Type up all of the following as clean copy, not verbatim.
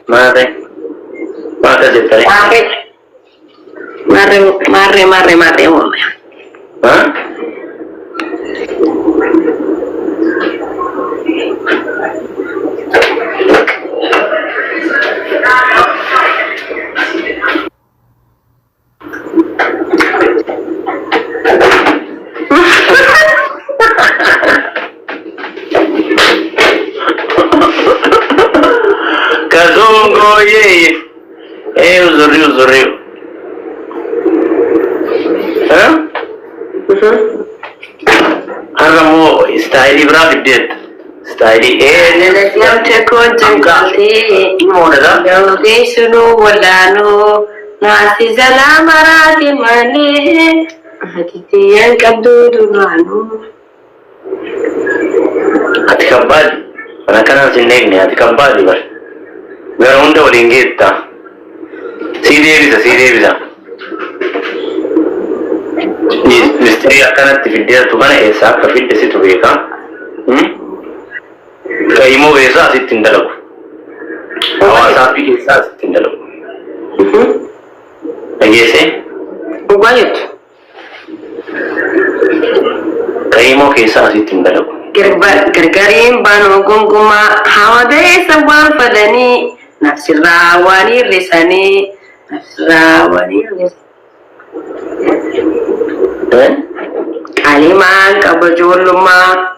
Mare. Maka jetare. Mare. Hah? Kazungo ye. Uzuri. Hah? Aramu style berapa dia? Style yang cekon cengkali modal. yang disunu walano nasi zala marati mane hati yang kadu duranu Hati kabad. Anak-anak sini ni hati kabad juga. Berunda orang kita. Sini bisa. Misteri akan aktivitas tu kan esa kafir desi tu beka. Kaimo esa si tindalo. Awak sapi esa si tindalo. Lagi ese? Ubayut Kaimo esa si tindalo. Gergarim banu gunguma hawade sabwal fadani nafsirawani risani Kaliman kabajuluma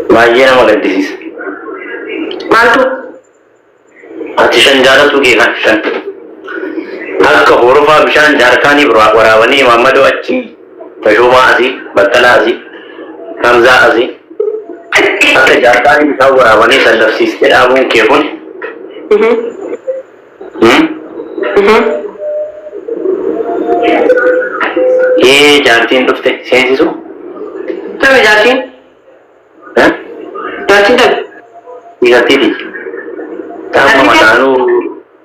Bagian apa lagi sih? Mantu Atishan jara tu ke kan? Hak huruf abishan jarkani warawani Muhammadu Achi Tajuma azi Batala azi Hamza azi Hak jarkani bisa warawani salaf sistir abun kepun Jartin dufte sensi su? Tahu Jartin? Hah? Jartin tahu? Iya tadi. Tahu mana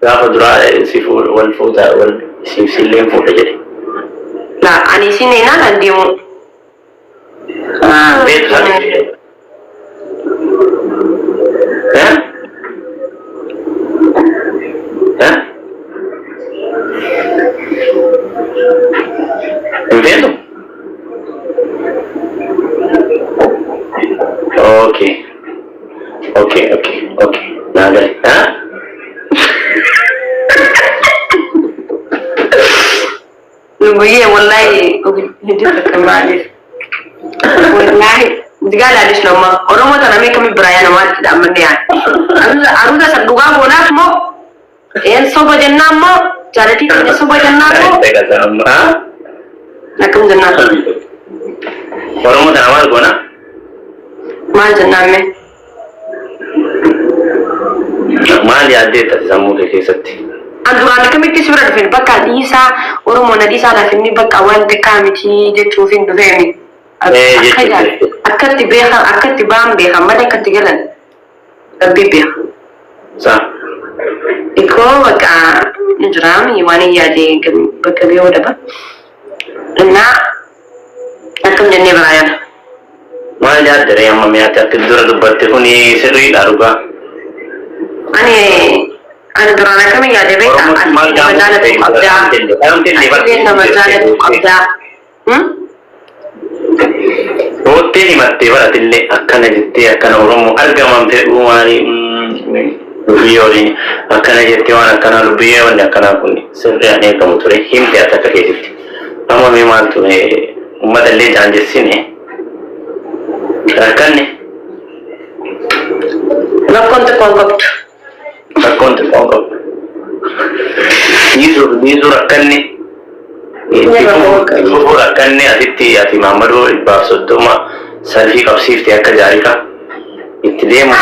berapa dura sifur wal foda wal silem foda jadi. Nah, ani sini nak dia mu. Bet sana. Hah? Vendo? Okay. Nada. Hah? Lumayan wallahi hidup kembali. Wallahi digala di selama orang mau tanam kami beraya nama tidak mendian. Aru dah seduga bonak mo. Soba jannah mo. Cara kita soba jannah mo. Hah? Nakam jannah. Orang mau tanam apa nak? Mal jannah me. Mal ya ada tak zamu ke kisah. Anduraan kamitti suuraa dhufeen bakka dhiisaa Oromoon dhiisaa dhufeen bakka wanti kaamiti jechuuf hin dhufeemi. Akkatti beekan akkatti baan beekan malee akkatti galan rabbi beeka. Ikoo bakka jiraami waan hin yaade bakka beeku dhaba. Innaa akkam jennee biraayaan. Maal yaadde amma mi'aatti akka dura dubbatte kuni sirriidha dhugaa. Ana durana kami yaade beeka majaalatu qabdaa majaalatu qabdaa Hootteen himattee baratillee akkana jettee akkana Oromoo argamamte waani biyyooliin akkana jettee waan akkana lubbiyee wanni akkanaa kun sirriidhaan eegamu ture himte akka keessatti amma mee maaltu uummata illee jaanjessine rakkanne rakkoon xiqqoon qabdu. Rakkoon xiqqoon qabu. Dhiisuu rakkanne. Dhiisuu rakkanne asitti ati Maammadoo 130 salfii qabsiifte akka jaarika itti deemu.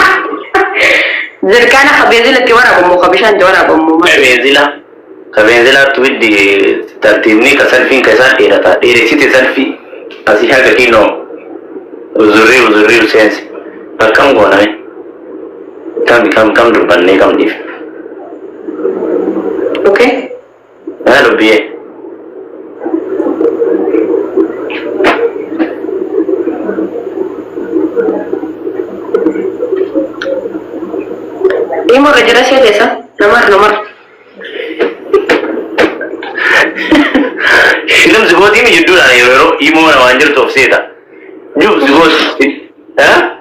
Zirkaana kabeenzilatti waraabamu kabishaanti waraabamu. Kabeenzilaatti widdi tartiibni ka salfiin ka isaan dheerata. Dheeressite salfii asii haga kiinoo uzurrii seensi. Akkam gooname. Kam dubbannee kam dhiif. Okay. Lubbiyee. إيمو رجلا سيدة نمر شلم زغوتي من جدول على يورو إيمو وانجر توفسيدا جوب زغوت ها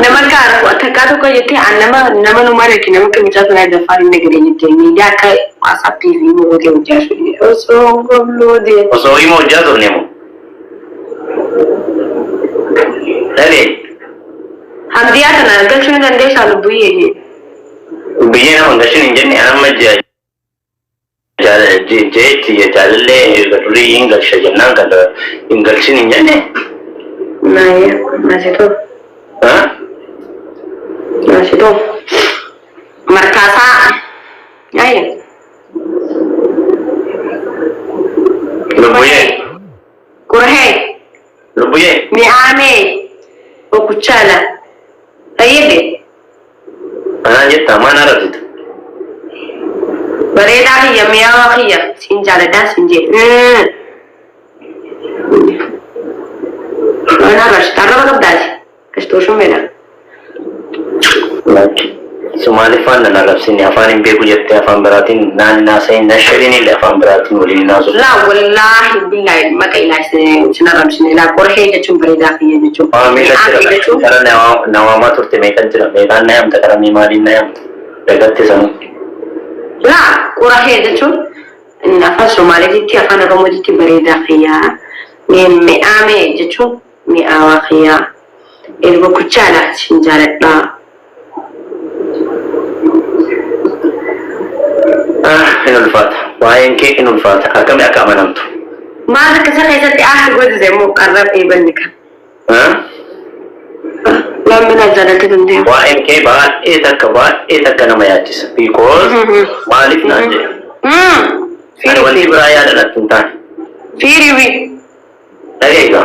nama kara takatu ko yete anama nama no mare ki nama ke mitazo na dafari negere yete ni da kai WhatsApp TV mo wote ujaso oso gomlode oso imo ujaso nemo dale hamdiya tana gashin dan dai shalu buye na mangashin injini amma je ya jalle ga turi ingal shajannan ka da ingalshin injini na ya masito ha masito markasa ayo lubuye mi ame okuchala ayebe ana jetta mana radit bareda hiya mi awaqiya sinjala da sinje ana rash tarra badati kastosho mena Somali fan na rabsini afan imbe kujette afan baratin nan nasay nashirini le afan baratin wali nasu la wallahi billahi maka ila sina rabsini la korhe de chum bareda hiya de chum karena nawama turte mekan jira mekan nayam takarami mali nayam begatte sanu la korhe de chum nafa somali ditti afan romo ditti bareda hiya me ame de chum mi awaqiya ilbo kuchala sinjala da inul fata wayan ke inul fata akam aka manamtu ma zaka saka sai gode zai mu qarrab ibn nika lamina zalata dunde wayan ke ba ita kana mayatis because malif nanje fir wali braya da tunta firiwi ayega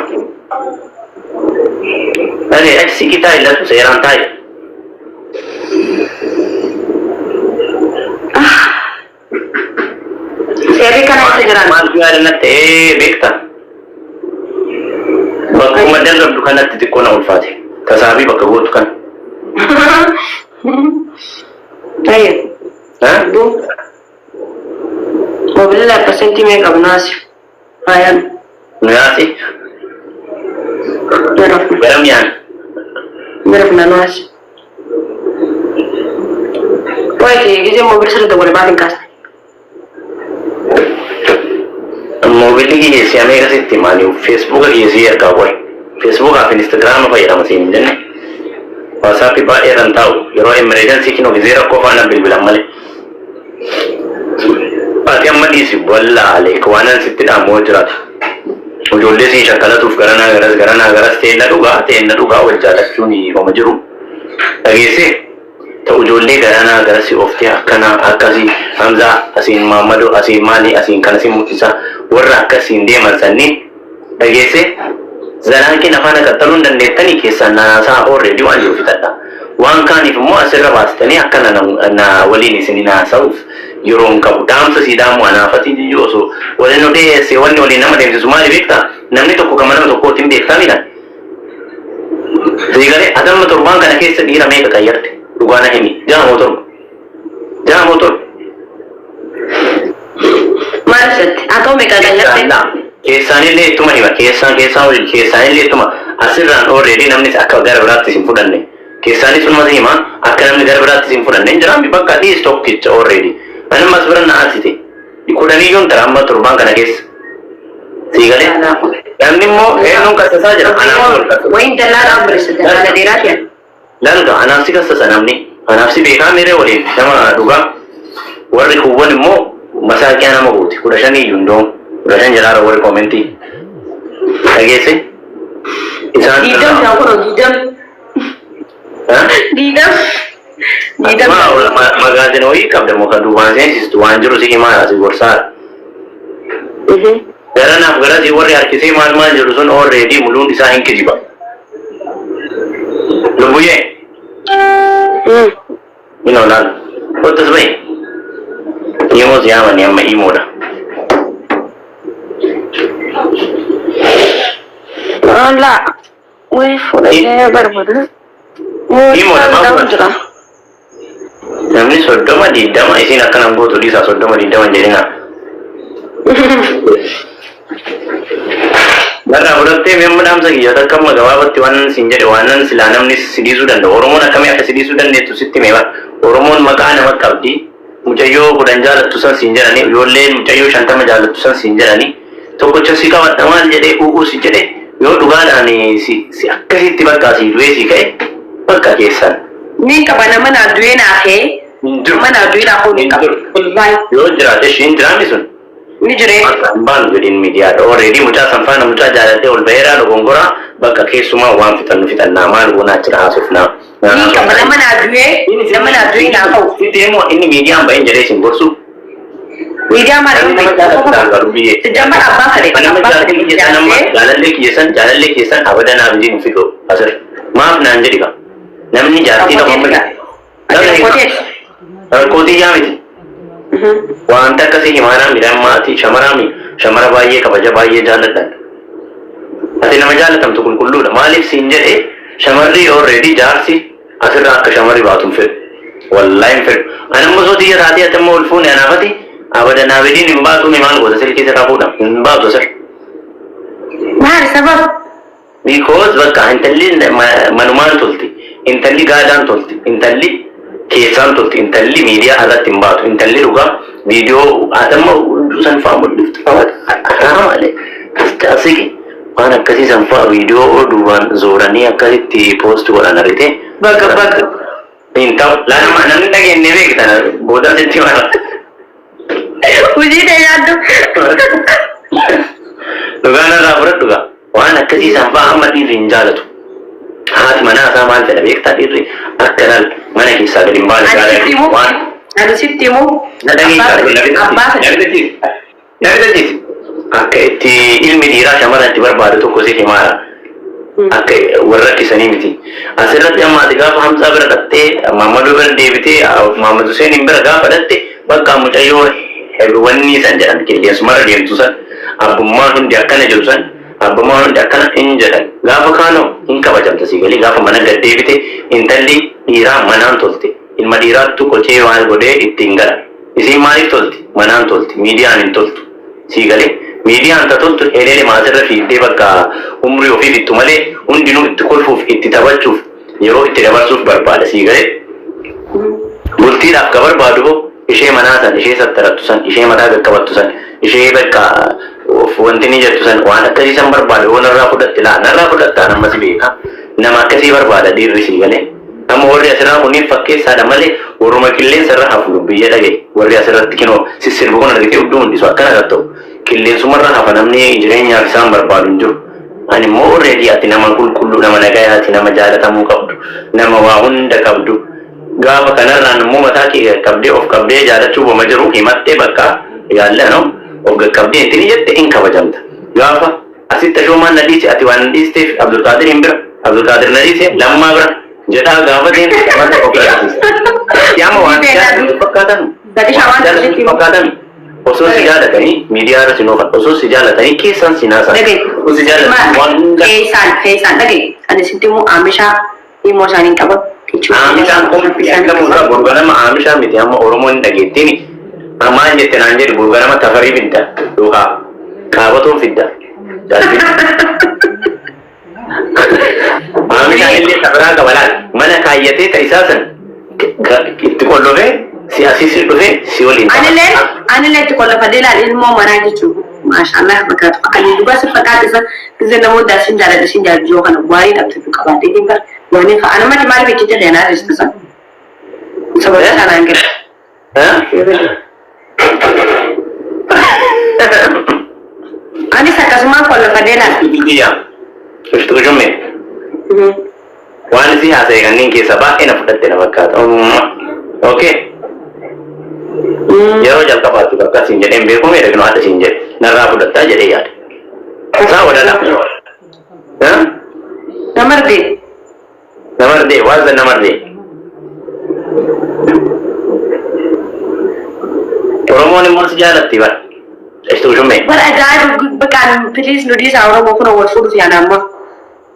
अरे ऐसी किता इल्ला तो सेरान था सेरी का नहीं सेरान माल की वाले नते बेकता बक्को मदन रब दुकान नते दिक्को ना उल्फाते तसाबी बक्को वो दुकान नहीं हाँ दो मोबाइल ला परसेंटी में कबनास आयन नयासी Beramian. Nanas. Poi che siamo verso da quelle parti in casa. Mobil ki siya may kasi timani Facebook ki siya ka boy. Facebook at Instagram pa yara masin din. WhatsApp pa yaran tao. Yaro emergency kino gizera ko fa na bilbilang mali. Pati ang madisi wala ale kawanan si tina mo jrat. Ujolle si shakala tuf garana garas tena duga wajjalachuun homa jiru dhageesse ta ujolle garana garas ofte akkana akkasi Hamza asin Muhammadu asin Mali asin kana si mutisa warra akkasin deeman sanni dhageesse zanaan kee afaan qaxxaluun dandeettanii keessan naasaa already waan jiru fitadha waan kaaniif immoo asirra baastanii akkana na waliin isin naasa'uuf yeroon qabu daamsa siidaamu anaafati jiyyooso waliin odeesse wanni waliin nama deemsisu maali beektaa namni tokko kama nama tokkootiin beektaa midhaan sigalee adamma torbaan kana keessa dhiira meeqa qayyarte dhugaana himi jaha motor maal setti atoo meeqa qayyarte keessaanillee ittuma hima keessaanillee ittuma asirraan already namnis akka gara biraatti isin fudhanne keessaanis sunumatti hima akka namni gara biraatti isin fudhanne jiraammi bakka dhiis tokkicha already anammas biran na asite kudhaniyyuun tara amma torbaan kana keessa sigalee namni immoo eenyuun kassasaa jira wayin dalaala amrisa dalaala dheeraati lalga anaafsi kassasa namni anaafsi beekaa miree waliin nama dhugaa warri kuwwan immoo masaaqiyaa nama guuti 15 iyyuu Udah jalan awal komenti. Lagi sih? Didam ya aku didam. Hah? Didam. Didam. Magazin oi kam demo kan duan sih juru sih gimana sih borsar. Karena negara sih war ya kisi mal juru sun already mulun desain ke jiba. Lumbuye. Inolan. Otas baik. Imo siapa nih sama Imo dah. Ala, wih, udah baru. namni soddoma diddama isin akkanaan gootu dhiisaa soddoma diddama jedhina. Barraa fudhattee memma dhaamsa kiyyoota akkama gabaabatti waan siin jedhe waan silaa namni sidiisuu danda'u. Oromoon akkamii akka sidiisuu dandeettu sitti meeqa. Oromoon maqaa nama qabdi. Mucayyoo 10 jaalattu san siin jedhani. Ijoolleen mucayyoo 50 jaalattu san siin jedhani. Tokkocha si qabadha maal jedhee u'uu si jedhe yoo dhugaadhaan si akkasitti bakka asii du'ee si ka'e bakka keessan. Ni qaba nama naa du'ee naa ka'e. Nama naa du'ee naa ka'u ni qaba. Yoo jiraate ishiin jiraanni sun. Ni jiree. Baan jedhin miidiyaadha. Already mucaa sanfaana mucaa jaalatee ol baheeraa dogongoraa bakka keessumaa waan fixannaa maal goonaa jira haasofnaa. Ni qaba nama naa du'ee naa ka'u. Deemoo inni miidiyaan baheen jedhee sin gorsu. Miidiyaa maal jambar abbaa kale. Jaalallee keessan abadan abdiin fidu asir. Maaf naan jedhi ka. Namni jaartii qabu. Rakkootii jaamiti. Wanta akkasii himaanaa midhaan maatii shamara baay'ee kabaja baay'ee jaalladhan. Ati nama jaalatamtu qulqulluudha. Maaliif siin jedhe shamarri already jaarsi asirraa akka shamarri baatuun fedhu. Wallaahi hin fedhu. Ani ammoo soo xiyya taatee ati ammoo ol fuune anaafati abadan abdiin hin baatu maal goota sirrii keessa raafuudha. Hin baatu sir. Maal sabab? Because bakka intalli manumaan tolti. Intalli gaadaan tolti. Intalli keessaan tolti. Intalli miidiyaa irratti hin baatu. Intalli dhugaa viidiyoo adamma san fa'aa mul'iftu fa'aa malee asii waan akkasii san fa'aa viidiyoo duubaan zooranii akkasitti poost godhan argite. Bakka. Hin ta'u laanuma namni dhageenye beektan booda jetti waan. Hojii dheeraadhu. Dhugaan irraa fudhadhu gaa waan akkasii san fa'aa amma dhiirri hin jaalatu. Haati manaa isaa maal fedha beektaa dhiirri akkanaan mana keessaa gadi hin baane jaalatu waan. Ani sitti immoo Nagdajiis akka itti ilmi dhiiraa shamarran itti barbaadu tokko si himaara. Akka warra rakkisanii miti. Asirratti amma ati gaafa Hamzaa bira dhattee Maammaduu bira deebitee Maammad Hussein bira gaafa dhatte bakka mucayyoo wanni san jedhan qilleensumarra deemtu san abbummaan hundi akkana jedhu san abbummaan hundi akkana hin jedhan gaafa kaanoo hin kabajamta si galii gaafa mana gad deebite intalli dhiiraa manaan tolte. Ilma dhiiraattu qocee maal godhee ittiin gala. Isiin maaliif tolti? Manaan tolti. Miidiyaan hin toltu. Sii galee miidiyaan ta toltu elee maasirra fiiddee bakka umrii ofii fittu malee hundinuu itti kolfuuf itti taphachuuf yeroo itti dabarsuuf barbaada. Sii galee bultiidhaaf ka barbaadu hoo ishee manaa san ishee sattarattu san ishee mataa qaqqabattu san ishee bakka wanti ni jettu san waan akkasii san barbaada hoo narraa fudhatte laa narraa fudhattaa nama si beeka nama akkasii barbaada dhiirri sii galee. Amma warri asirraa kunniin fakkeessaadha malee warruma qilleensa irra hafu biyya dhagaye warri asirratti kinoo sissirbu kun argitee hudduu hundisu akkana kan ta'u qilleensumarra hafa namni jireenyaaf isaan barbaadu hin jiru. Ani immoo already ati nama qulqulluu nama nagayaati nama jaalatamuu qabdu nama waa hunda qabdu gaafa kanarraan immoo mataa kee qabdee of qabdee jaalachuu boma jiru himattee bakka yaalla no of qaqqabdee ittiin jette hin kabajamta. Gaafa asitti ashoomaan na dhiise ati waan dhiisteef Abdulqaadir hin bira Abdulqaadir na dhiise lammaa bira. Jedhaa gaafa deemte qabata qopheessisa. Yaama waan fakkaatan osoo si jaalatanii miidiyaa irra sinoofan osoo si jaalatanii keessan sinaasan. Osoo si jaalatanii waan hunda. Keessaan dhagaye. Ani sitti immoo aamishaa immoo isaanii qaba. Aamishaan kun gurganama aamishaa miti amma Oromoon dhageettiin ammaan jette naan jedhu gurganama tafarii fidda yookaan qaabatoon fidda. Aamishaan illee safaraa gabalaan mana kaayyatee ta'isaa san itti qollofee si asii dhufee si waliin. Anillee itti qollofadee ilaali ilmoo manaa jechuudha. Maashaallah fakkaatu. Ani dhugaa si fakkaate isa gisee namoota isin jaalladha yoo kana bu'aarii dhabsitu qabaatee hin bara. Waan fa ana mati maal beekte jedhee naa jechisa. Sababa kanaan gara. Anis akkasumaan qollofadee ilaali. Ishtuu jumme. Waan si haasa'e kanneen keessa baay'ee na fudhatte na fakkaata. Okay. Yeroo jalqabaatti bakka siin jedheen beeku mee dhagnu haadha siin jedhe narraa fudhattaa jedhee yaade. Isaa wadala. Namardee waasa namardee. Oromoon immoo si jaalatti bara. Ishtuu jumme. Bara ajaa'iba bakkaan piliis nuti isaa Oromoo kun wal fuudhuuf yaada amma.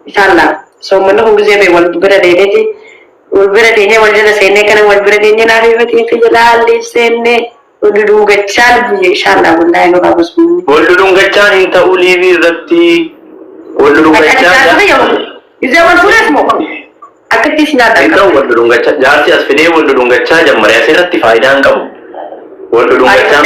Inshallah. So mana kun gisee wal bira deedeeti والبلدين والجنة سينة كنا والبلدين نعرف فتي في جلال سينة ودون قتشال بيجي إن شاء الله والله إنه بابس مني ودون قتشال أنت أولي بيرتي ودون قتشال إذا ما نقول اسمه أكيد سنادة أنت ودون قتشال جالس أسفني ودون قتشال جمرة سيرتي فايدة أنكم ودون قتشال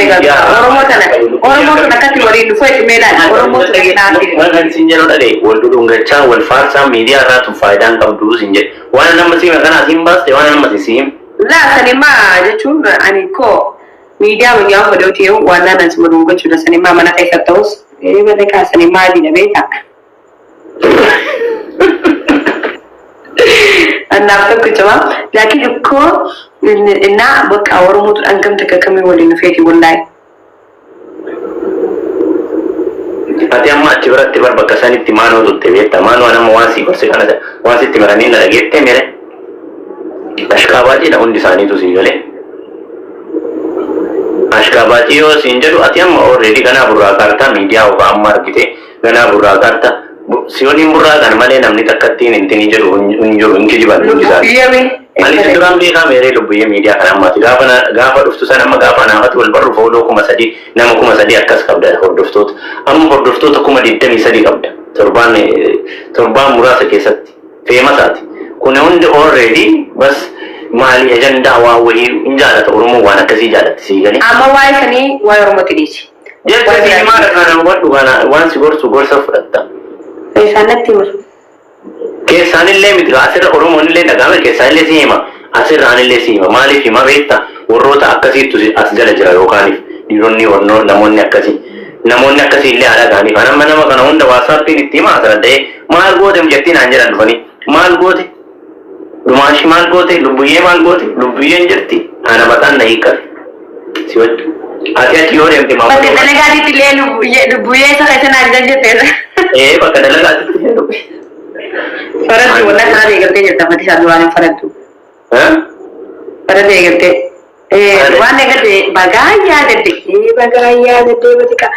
Oromo nakati wali nufai medan Oromo nakati mana sinjelo dale ودون قتشال والفارسة ميديا راتو فايدة أنكم دو سنجل وانا نما سيم كنا سيم بس وانا نما سيم لا سنما جتون أني كو ميديا وياه فدوتيه وانا نسمع دونك شو سنما mana kayak terus ini mereka سنما di nebeta أنا أفكر جواب لكن كو إن بق أورمو أنكم تككمي ولي نفيتي والله Ati amma achi biratti bakka sanitti maanoo tutte beekta maanoo nama waasii gorsee kana waasitti maranii na dhageette mere ashkaabaatiidha hundi isaaniitu siin galee ashkaabaatii yoo siin jedhu ati amma already ganaa burraa kaartaa miidiyaa ogaa amma argite ganaa burraa kaartaa siyooniin burraa kan malee namni takkattiin hintinii jedhu hin jiru hin kijiban hundi isaanii ani duraan beekaa meeree lubbuyyee miidiyaa kan ammaati gaafa dhuftu san amma gaafa naafati wal barru fooloo 3,000 nama 3,000 akkas qabda hordoftoota amma hordoftoota 23 qabda torbaan muraasa keessatti feemasaati kun hundi already bas maali ajandaa waa wayii hin jaalata oromoo waan akkasii jaalatti sii galee amma waa'ee sanii waa'ee oromooti dhiisi jecha maal kana wadhu kana waan si gorsa fudhatta isaanatti himu keessanillee miti asirra oromoonillee dhagahame keessanillee si hima asirraanillee si hima maaliif hima beekta warroota akkasiittu as jala jira yookaaniif dhiironni warnoo namoonni akkasii illee haala gaaniif anamma nama kana hunda waasaappiin itti hima asirra ta'ee maal goote jettiin aan jedhan dhufanii maal goote dumaashi maal goote lubbuyyee maal goote lubbuyyeen jirti ana mataan na hiikkate si waddu ati achi yoo deemte maa bakka dalagaatitti illee lubbuyyee isa keessan argan jetteera bakka dalagaatitti illee lubbuyyee Faradu wala kana eegarte jirta fati sadu waan faradu faradu eegarte waan eegarte bagayyaa gadde batika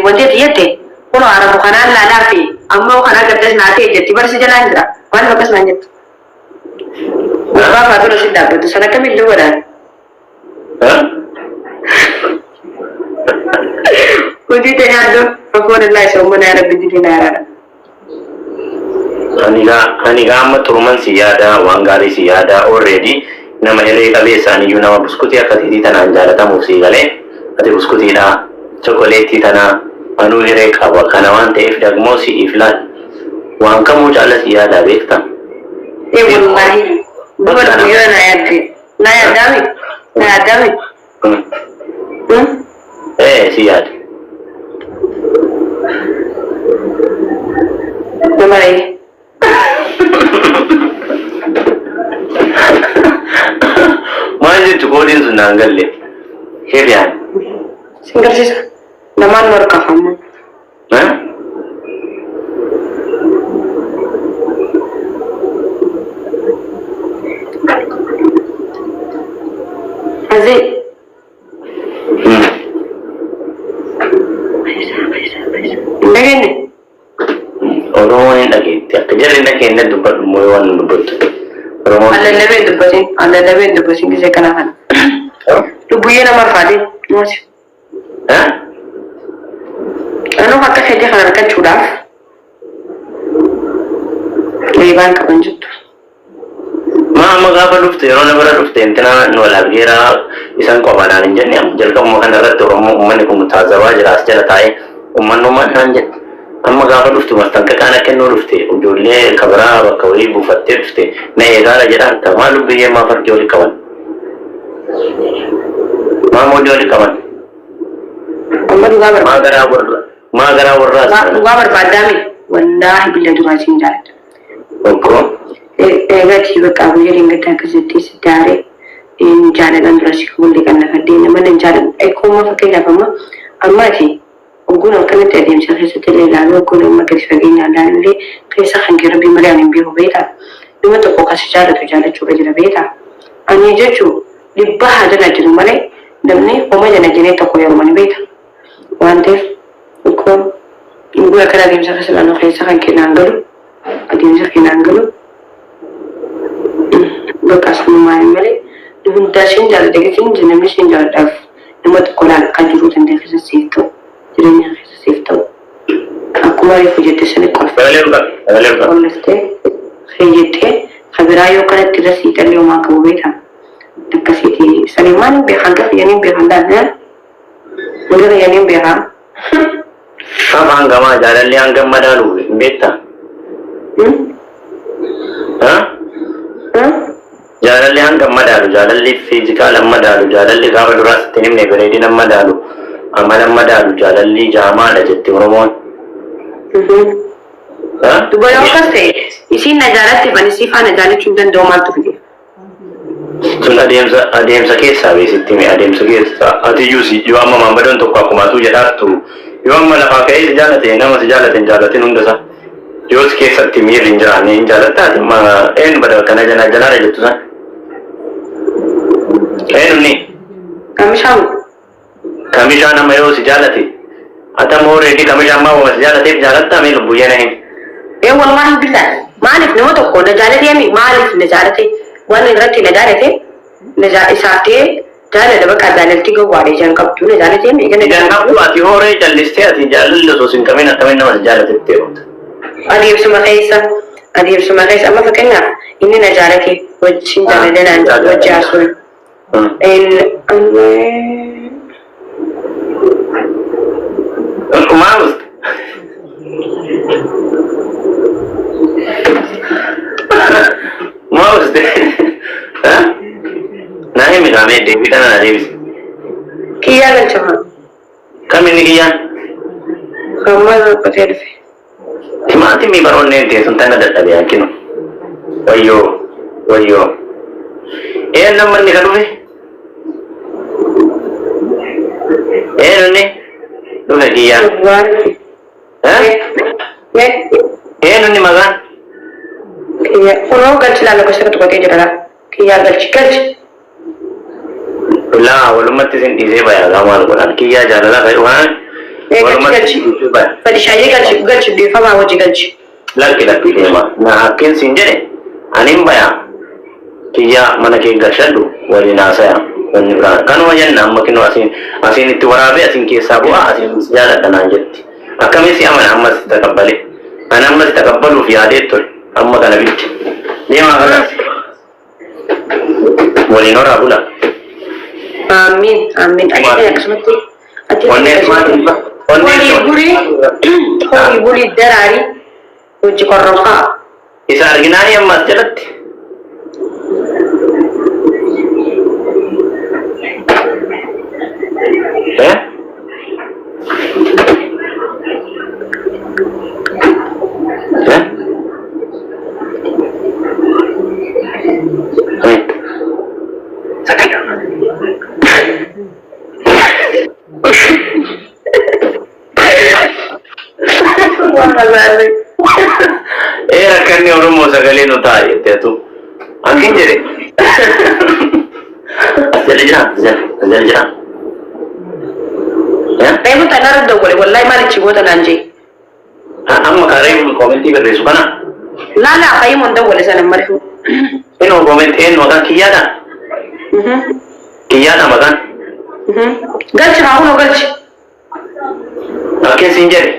wanti tiyate kono arabu kanaan laadaa fi amma kana gaddas naatee jetti barsi jalaan jira waan bakkas naan jettu Bapak tu sudah betul sana kami dua dah. Kunci tanya tu, aku ada lagi semua nara binti nara. Aniga amma turuman siyada wangari siyada already nama hele kabesani yu nama buskuti akati tana jalata musigale ati buskuti da chocolate tana anu hele kawa kana wante if dagmosi iflan wan kamu jala siyada bekta wallahi buat dia na yadami siyada Kemarin Mana cukurin sunanggalle, hebian. Singgah sih, nama nomor kamu. Aziz. Begini. Oromo ni lagi, tiap kejadian nak kena dubat muawan dubat. Ada lebih dubatin kisah kenangan. Lubuye nama Fadi, masih. Anu kata kerja kan curah. Leban kebanjut. Mama gapa dufte, orang berada dufte, entena nolak gira, isan kau mana ninjani, jadi kamu makan darat tu orang umman itu mutazawa jelas jelas tay, umman nanjat. Amma gaafa dhuftu mastanka kana kennuu dhufte ijoollee kabaraa bakka wayii buufattee dhufte na eegaala jedhaan tamaa lubbiyyee maa fardi oli qaban maa moodii oli qaban maa garaa warraas dhugaa barbaadaami wallaahi billa duraatiin jaalladha okko eegatii bakka guyyaa dingataa akkasitti sidaaree jaalalan durasi walli kan nafadhee nama nan jaaladha ekkuma fakkeenyaaf ammaati وقولوا كانت أديم شخصية الليلة وقولوا ما كنت فاقين لأن لي كيسا خنقي ربي مليان بيه بيتا لما تقوق سجالة وجالة شو رجل بيتا أني جاتشو لبها جنا جنو ملي دمني وما جنا جني تقوي يوماني بيتا وانتف وكو نقول كان أديم شخصية لأنه كيسا خنقي نانجلو أديم شخصية نانجلو بقى اسمه ما يملي لهم داشين جال دقيقين جنمشين جال داف لما تقول على كاجرو تندي خيس سيفتو جريني خيس سيفتو أكو ما يفوجت سنة كلفة كلفته خيجته خبرايو كانت ترسي تلي وما كوبيتها تكسيتي سليمان بيخانك في ينين بيخاندان مجرد ينين بيخان Kapan gama jalan yang gama dalu beta. Jalan yang gama dalu, jalan li physical amma dalu, jalan li gama duras tinim ne beredi nama dalu, amal amma dalu, jalan li jama ada jeti hormon. Tu boleh apa sih? Isi najarat ti bani sifa najarat cundan doma tu dia. Sun adem sa kesa besi timi adem sa kesa. Ati yusi, yo amma mamadon to aku matu jadat tu. Yung malaka kay jalate nama jalatin unda sa jos ke satti mir injani jalata ma en badal kana jana janare jitu sa en ni kamishan mayo si jalati ata more di kamishan ma was jalate jalata me lubuya nahi e wallahi billah malik ne wato ko da jalati mi malik ne jalati wani ratti ne jalati ne ja isate jalan da baka dalalti ga ware jan kaptu ne jalan tem igane jan kaptu ati hore jalliste ati jallo so sin kamina tamen na jalan tete adi yusma qaisa amma fakanya inni na jalati wajin jalan na wajasu in Maus Maus deh Nahi mi kame David ana Davis. Kiya gan chama. Kami ni kiya. Kamar patel fe. Timati mi baron ne te suntana datta be akino. Wayo. Number ni kanu fe. Ne. Duhe kiya. Ni magan. Kiya. Uno ganchila lo kasar to ke jara. Kiya ganchi. La walumati sin ise baya gamal Quran kiya jalala kai wan walumati ba fadi shayi galchi bi fama waji galchi lakki ma na hakin sinjene anim baya kiya mana ke gashadu wali nasaya wani bra kan wajan nan makin asin itu warabe asin ke sabu asin sijala kanan jetti akami si amana amma takabbale ana amma takabbalu fi adeto amma kana bitti ne ma gara wali nora bula Amin. Aja kesempati. Holi buri darari. Uji korroka. Isa arginani yang mas jalat. Rakanni Oromo sagale no tayo tu. Akin jere. Asal jira. Ya? Kamu tanar do boleh wallahi mari cigo ta nanje. Amma kare mu komenti berre su kana. La kai mun da boleh sanan marfu. Eno komenti makan kiyada. Kiyada makan. Galchi ma uno galchi. Akin sinjere.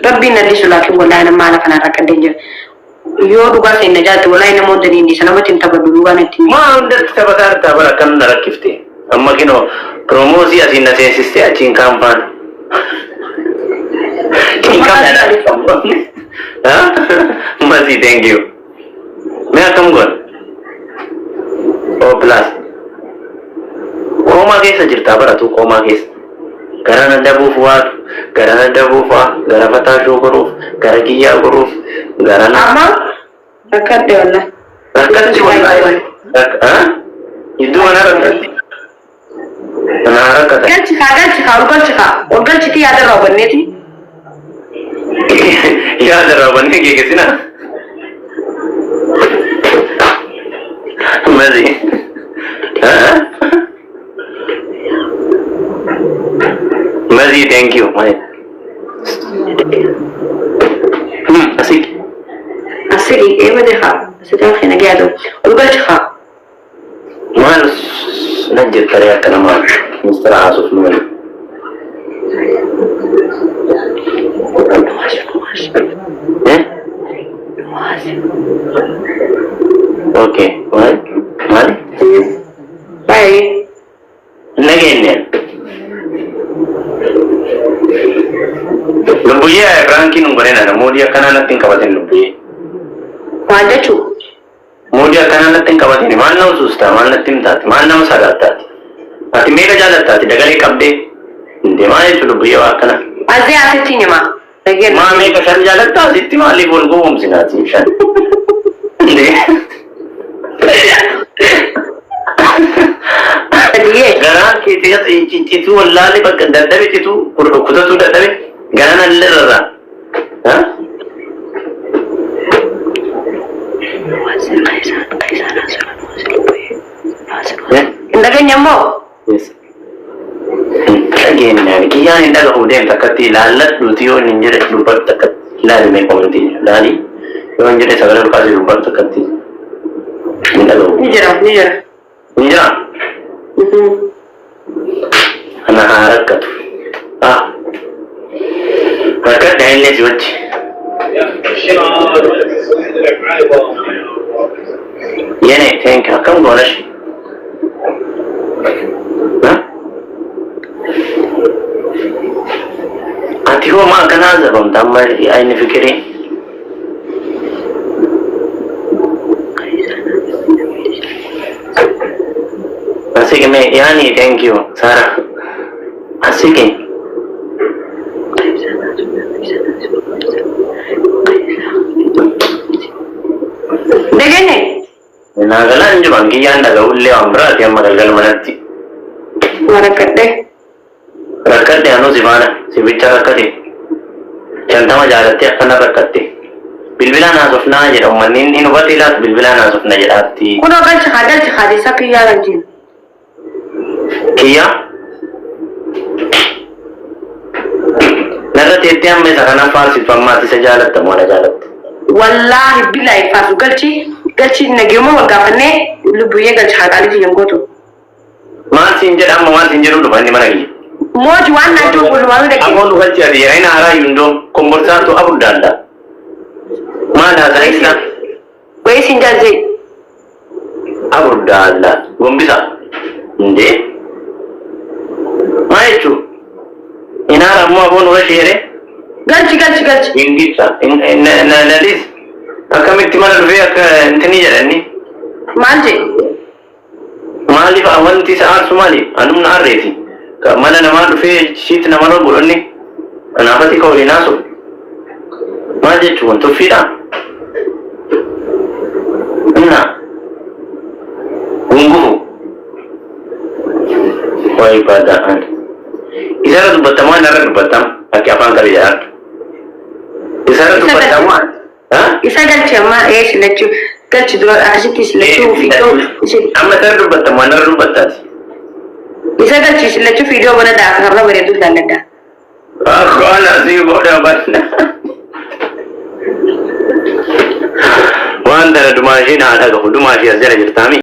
Rabbi na disu lakin wallahi nan ma na kana ta kan danger yo duga sai na jata wallahi na mon da ni sanamatin tabaddu ba na tin ma unda tabakar tabara kan na rakifte amma kino promosi asin na sensiste a cin kampan Masi thank you me akam gon o plus koma ke sajirta bara tu koma ke Karena dabu fuat, karena dabu fa, gara fata shukuru, gara kiya guru, gara na. Amma, rakat deh Allah. Rakat sih wallahi. Itu mana rakat? Mana rakat? Urgan cika ada roban nih ti. Ya ada roban nih kayak sih na. Masih. Mazi, thank you. أسيري إيه بدي خا سيدنا خينا قاعدوا وقلت خا ما نجد طريقة كلام مسترعى صفنوني اوكي مالي باي نجيني لبوية فرانكي نمبرنا موديا كنا نتين كباتين لبوية واجتو موديا كنا نتين كباتين ما نو سوستا ما نتين تات ما نو سادات تات أتي ميرا جالت تات دعالي كبدي دماغي چلو لبوية واكنا أزي أسيتيني ما ما ميكا شان جالت تات إتي مالي بول قوم سناتي شان Garaan keetii citu wallaalee bakka dadhabe citu kutatu dadhabe garaan allee irraa. Indaganya mo? Dhageenya kiyyaan hin dhagahu deemta akkatti ilaalladhuuti yoo hin jedhe dubbatu akkatti ilaalimee komantii ilaali yoo hin jedhe sagalee olkaasee dubbatu akkatti hin dhagahu. Ni jira. Ni jira? Ana haa rakkatu. Rakkadha illee si wajji. Yene thank you. Akkam goonash? Ati hoo maa akkanaa zabamta amma ayni fikirii? Asik me yani thank you Sarah. Asik Degene Nagalan jo bangkiyan daga ulle amra ati amma galgal manatti Rakkatte anu simana si bicha rakkatte chantama jaalatti akkana rakkatte bilbila naasofnaa jedha ummanni inni hubate ilaatu bilbila naasofna jedhaatti Kuno galcha khadi sakki yaalan jin Kiyya narratti itti amma isa kana faarsiffammaatti isa jaalatta moo na jaalatta Wallahi billahi faasu galchi nageemo waggaafannee lubbuyyee galcha haqaaliif yengotu maal siin jedha amma maal siin jedhu dhufanni mana kiyya Moji waan naajoo gulmaanu dake Amoon dhufalchi ati yerayna haraa yundoo komborsaatu abuddaadha maal haasaa isa Wee siin jalzee abuddaadha gombisa Ndee maa jechuun inaara ammoo aboon ura sheere Galchi ingibsa nadis akkamitti mana dhufee akka intini jedhanni Maal jee maaliif wanti isa aarsu maaliif anumna harreeti mana namaa dhufee shiiti namarra godhanni anaafati ka waliin haasu maal jechuun tuffiidha inna gungufu wayi baada'an isarra dubbatamaa narra dubbatam akki afaan qabi jedhaatu isarra dubbatamaa Isa galchi amma silachuu galchi dura asitti silachuu fiidoo amma isarra dubbatamaa narra dubbattaati Isa galchi silachuu fiidoo bana daakarra bareedu daalladha Akkoon asii booda banna waan dara dumaashiin haa dhagahu dumaashii as jala jirtaami